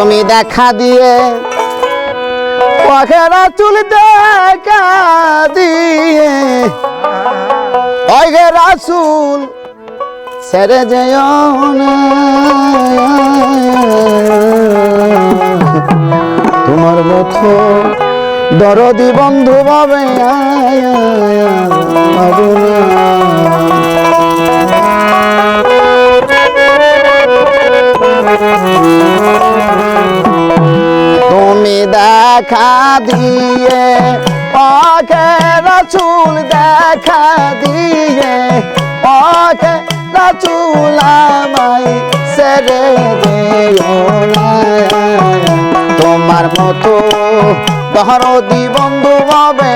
তুমি দেখা দিয়ে ওখেরা চুল দেখা দিয়ে ওই গে রাসূল ছেড়ে যেও না তোমার মতো দরদি বন্ধু ভাবে তুমি দেখা দিয়ে ওকে রাসূল দেখা দিয়ে ওকে রাসূল আমায় ছেড়ে যেও না তোমার মতো দরদি বন্ধু হবে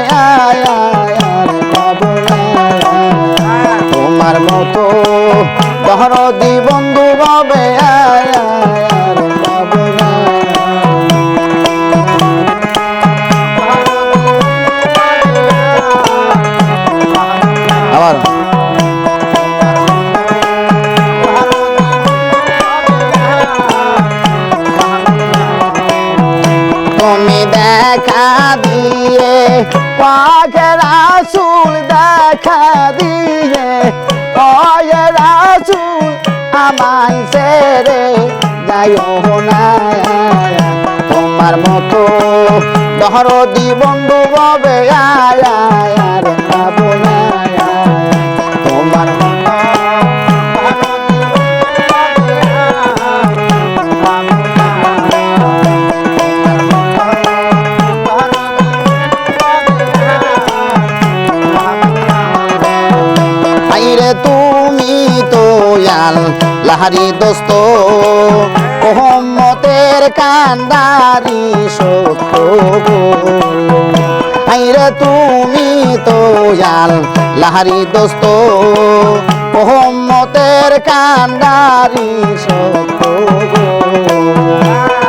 তোমার মতো দরদি বন্ধু হবে আবার তুমি দেখা দিয়ে ওকে রাসূল দেখা দিয়ে ওই রাসূল আমায় ছেড়ে যাইও না তোমার মতো দরদি বন্ধু হবে পাবো না তোমার তুমি তো লাহারি দোস্ত উম্মতের কান্দারি সত্য আইরে তুমি তো লাহারি দোস্ত উম্মতের কান্দারি সত্য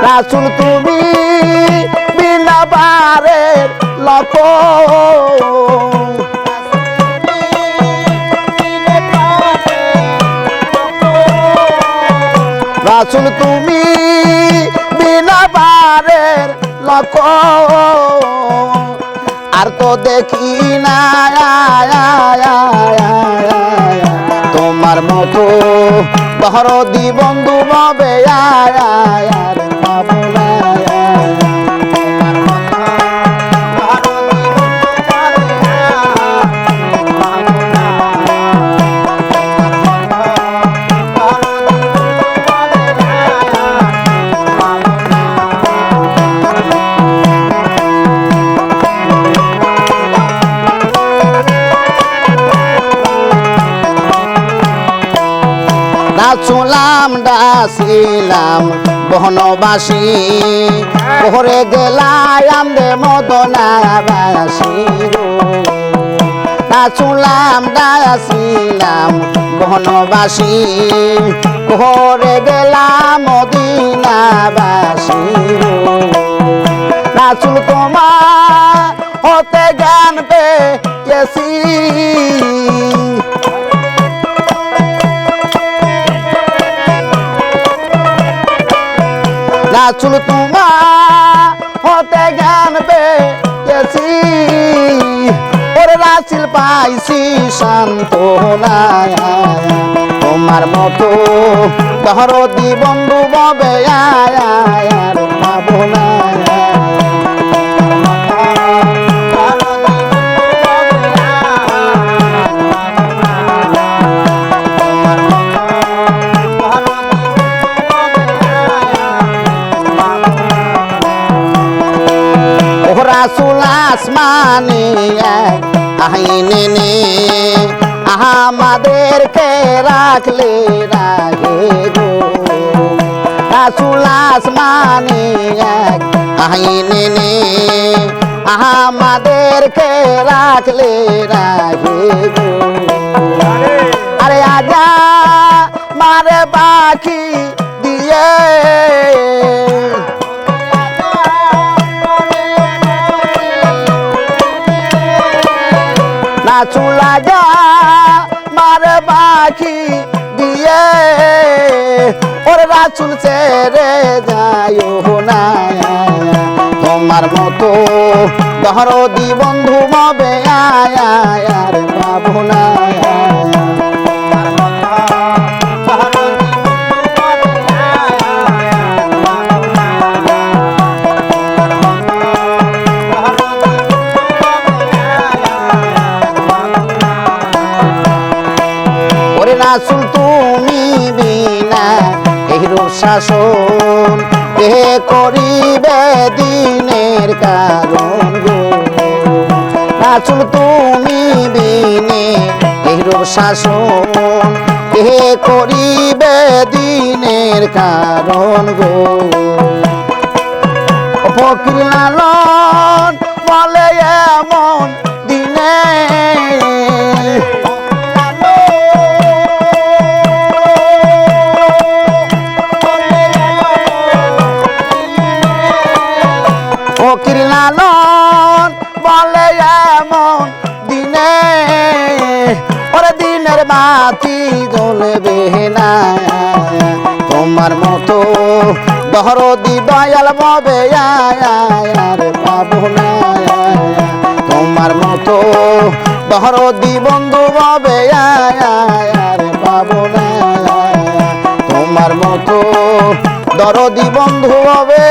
রাসূল তুমি বিনা পারের লক্ষ রাসূল তুমি বিনা পারের লক্ষ আর তো দেখি না তোমার মতো দরদি বন্ধু হবে পাবো না চুলাম ডাসিলাম বহনবাসী ওরে গেলাম দে মদনাবাসী চুলাম ডাসিলাম বহনবাসী ওরে গেলাম মদিনাবাসী রাসূল তোমার হতে জ্ঞান পেয়েছি রাসূল তোমার হতে জ্ঞান পেয়েছি ওরে রাসূল পাইছি সান্ত্বনা তোমার মতো দরদি বন্ধু হবে পাবো না রাসূল আসমানে আহিনে নে আমাদেরকে রাখলে রাগে গো রাসূল আসমানে আহিনে নে আমাদেরকে রাখলে রাগে গো আরে আজা মারে পাখি দিয়ে চুলা যা মারে পাখি দিয়ে ওর রাসূল ছেড়ে যায় না তোমার মতো দরদি বন্ধু হবে আর পাবো না রাসূল তুমি বিনা এই শাসন কে করিবে দিনের কারণ গো রাসূল তুমি বিনে এই শাসন কে করিবে দিনের কারণ গো ফকির লালন বলে এমন দিনে ফকির লালন বলে এমন দিনে ওরে দিনের বাতি জ্বলবে না তোমার মতো দরদি দয়াল হবে আর পাবো না তোমার মতো দরদি বন্ধু হবে আর পাবো না তোমার মতো দরদি বন্ধু হবে